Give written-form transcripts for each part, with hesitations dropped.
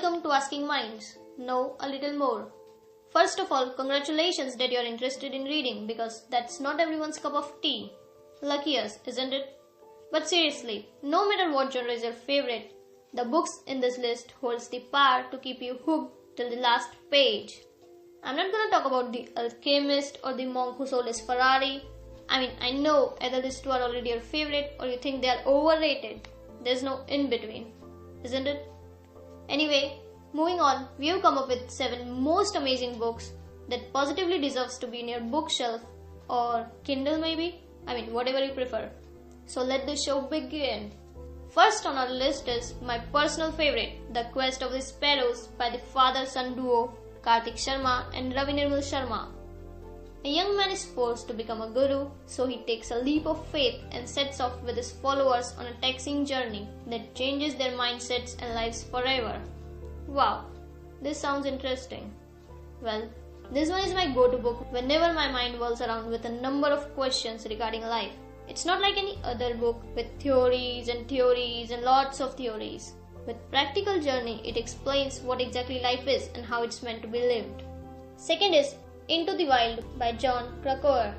welcome to Asking Minds. Know a little more. First of all, congratulations that you are interested in reading because that's not everyone's cup of tea. Lucky us, isn't it? But seriously, no matter what genre is your favorite, the books in this list holds the power to keep you hooked till the last page. I'm not gonna talk about The Alchemist or The Monk Who Sold His Ferrari. I know either these two are already your favorite or you think they are overrated. There's no in between, isn't it? Anyway, moving on, we have come up with 7 most amazing books that positively deserves to be in your bookshelf or Kindle maybe. Whatever you prefer. So let the show begin. First on our list is my personal favorite, The Quest of the Sparrows by the father-son duo Karthik Sharma and Ravi Nirmal Sharma. A young man is forced to become a guru, so he takes a leap of faith and sets off with his followers on a taxing journey that changes their mindsets and lives forever. Wow, this sounds interesting. Well, this one is my go-to book whenever my mind whirls around with a number of questions regarding life. It's not like any other book with theories and lots of theories. With practical journey, it explains what exactly life is and how it's meant to be lived. Second is Into the Wild by John Krakauer.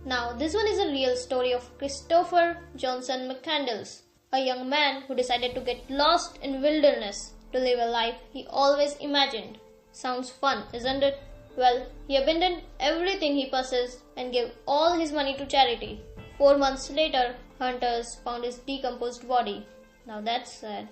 Now, this one is a real story of Christopher Johnson McCandless, a young man who decided to get lost in wilderness to live a life he always imagined. Sounds fun, isn't it? Well, he abandoned everything he possessed and gave all his money to charity. 4 months later, hunters found his decomposed body. Now that's sad.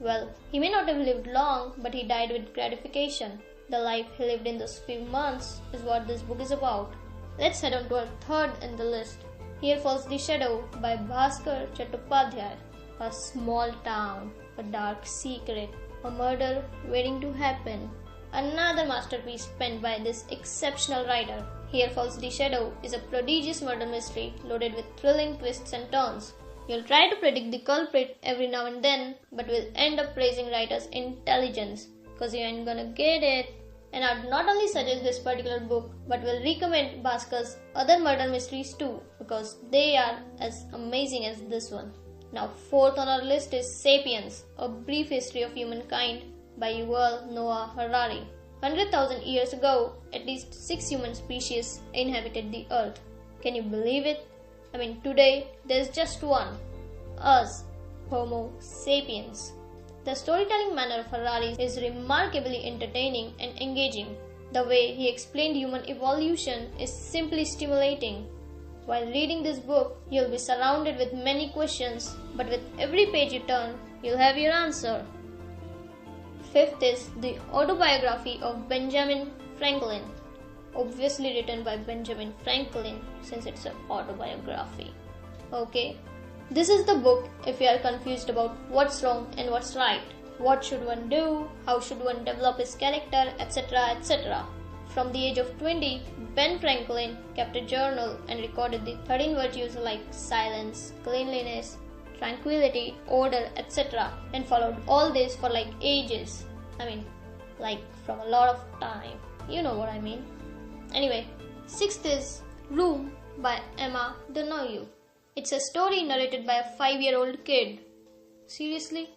Well, he may not have lived long, but he died with gratification. The life he lived in those few months is what this book is about. Let's head on to our third in the list. Here Falls the Shadow by Bhaskar Chattopadhyay. A small town, a dark secret, a murder waiting to happen. Another masterpiece penned by this exceptional writer. Here Falls the Shadow is a prodigious murder mystery loaded with thrilling twists and turns. You'll try to predict the culprit every now and then, but will end up praising writer's intelligence, cause you ain't gonna get it. And I'd not only suggest this particular book, but will recommend Bhaskar's other murder mysteries too, because they are as amazing as this one. Now fourth on our list is Sapiens, A Brief History of Humankind by Yuval Noah Harari. 100,000 years ago, at least 6 human species inhabited the earth. Can you believe it? Today, there's just one. Us, Homo sapiens. The storytelling manner of Harari is remarkably entertaining and engaging. The way he explained human evolution is simply stimulating. While reading this book, you'll be surrounded with many questions, but with every page you turn, you'll have your answer. Fifth is The Autobiography of Benjamin Franklin. Obviously written by Benjamin Franklin since it's an autobiography. Okay, this is the book if you are confused about what's wrong and what's right. What should one do? How should one develop his character, etc. etc. From the age of 20, Ben Franklin kept a journal and recorded the 13 virtues like silence, cleanliness, tranquility, order, etc. and followed all this for ages. From a lot of time. You know what I mean. Anyway, sixth is Room by Emma Donoghue. It's a story narrated by a 5-year-old kid. Seriously?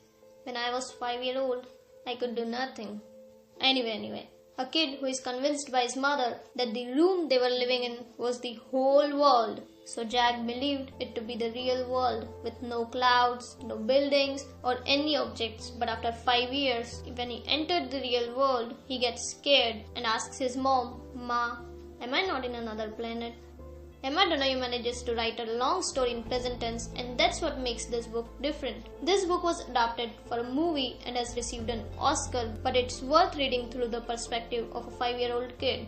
When I was 5-year-old, I could do nothing. Anyway. A kid who is convinced by his mother that the room they were living in was the whole world. So Jack believed it to be the real world with no clouds, no buildings or any objects. But after 5 years, when he entered the real world, he gets scared and asks his mom, "Ma, am I not in another planet?" Emma Donoghue manages to write a long story in present tense, and that's what makes this book different. This book was adapted for a movie and has received an Oscar, but it's worth reading through the perspective of a 5-year-old kid.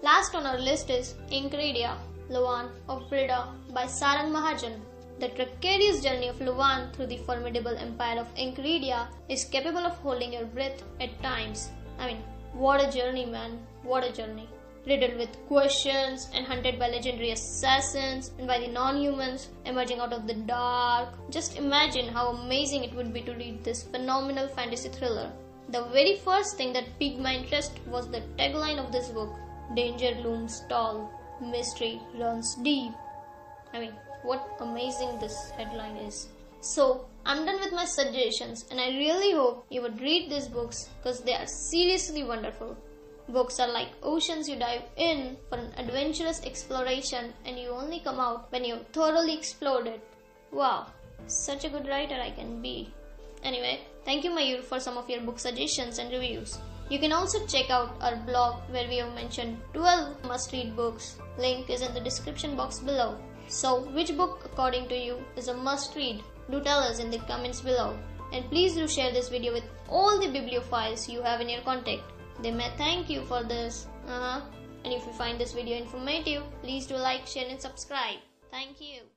Last on our list is Enchiridia, Luan of Brida by Sarang Mahajan. The treacherous journey of Luan through the formidable empire of Enchiridia is capable of holding your breath at times. What a journey, man. What a journey. Riddled with questions and hunted by legendary assassins and by the non-humans emerging out of the dark. Just imagine how amazing it would be to read this phenomenal fantasy thriller. The very first thing that piqued my interest was the tagline of this book. Danger looms tall, mystery runs deep. What amazing this headline is. So, I'm done with my suggestions and I really hope you would read these books because they are seriously wonderful. Books are like oceans you dive in for an adventurous exploration and you only come out when you've thoroughly explored it. Wow, such a good writer I can be. Anyway, thank you Mayur for some of your book suggestions and reviews. You can also check out our blog where we have mentioned 12 must-read books. Link is in the description box below. So, which book according to you is a must-read? Do tell us in the comments below. And please do share this video with all the bibliophiles you have in your contact. They may thank you for this. And if you find this video informative, please do like, share and subscribe. Thank you.